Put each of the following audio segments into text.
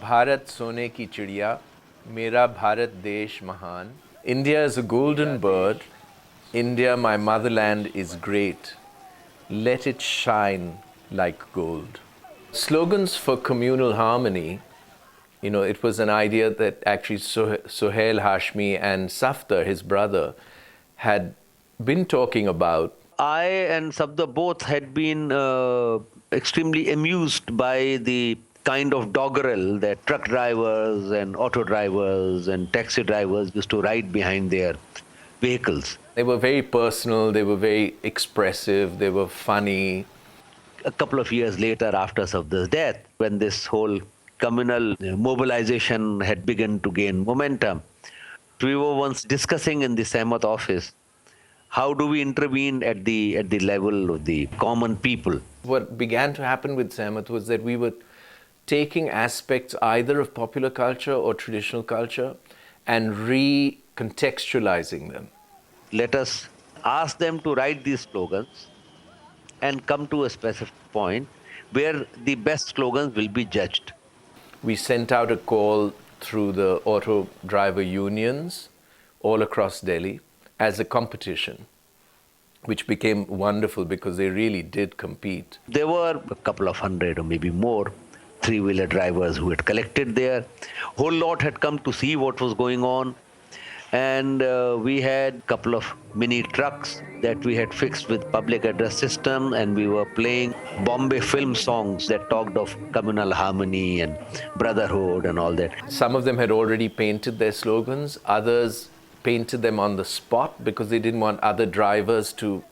भारत सोने की चिड़िया, मेरा भारत देश महान. India is a golden bird. India, my motherland, is great. Let it shine like gold. Slogans for communal harmony, it was an idea that actually Sohail Hashmi and Safdar, his brother, had been talking about. I and Sabda both had been extremely amused by the kind of doggerel that truck drivers and auto drivers and taxi drivers used to ride behind their vehicles. They were very personal, they were very expressive, they were funny. A couple of years later, after Sabda's death, when this whole communal mobilization had begun to gain momentum, we were once discussing in the Sehmat office how do we intervene at the level of the common people. What began to happen with Sehmat was that we were taking aspects either of popular culture or traditional culture and recontextualizing them. Let us ask them to write these slogans and come to a specific point where the best slogans will be judged. We sent out a call through the auto driver unions all across Delhi as a competition, which became wonderful because they really did compete. There were a couple of hundred or maybe more three-wheeler drivers who had collected there. Whole lot had come to see what was going on. And we had a couple of mini trucks that we had fixed with public address system, and we were playing Bombay film songs that talked of communal harmony and brotherhood and all that. Some of them had already painted their slogans, others painted them on the spot because they didn't want other drivers to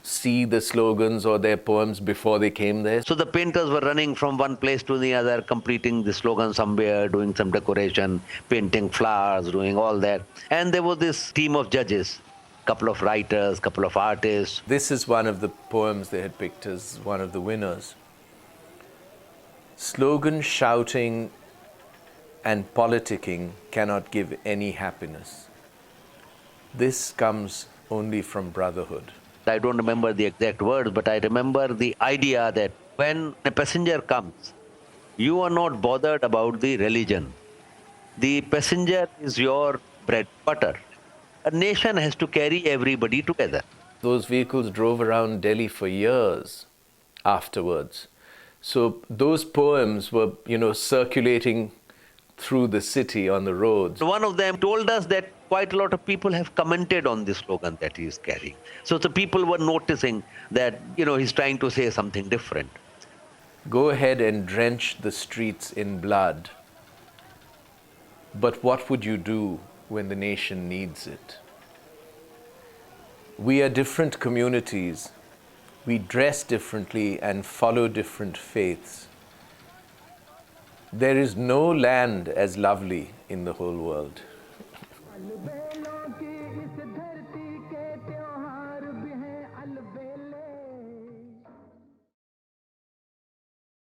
see the slogans or their poems before they came there. So the painters were running from one place to the other, completing the slogan somewhere, doing some decoration, painting flowers, doing all that. And there was this team of judges, couple of writers, couple of artists. This is one of the poems they had picked as one of the winners. Slogan shouting and politicking cannot give any happiness. This comes only from brotherhood. I don't remember the exact words, but I remember the idea that when a passenger comes, you are not bothered about the religion. The passenger is your bread and butter. A nation has to carry everybody together. Those vehicles drove around Delhi for years afterwards. So those poems were, circulating through the city on the roads. One of them told us that quite a lot of people have commented on this slogan that he is carrying. So the people were noticing that, he's trying to say something different. Go ahead and drench the streets in blood. But what would you do when the nation needs it? We are different communities. We dress differently and follow different faiths. There is no land as lovely in the whole world.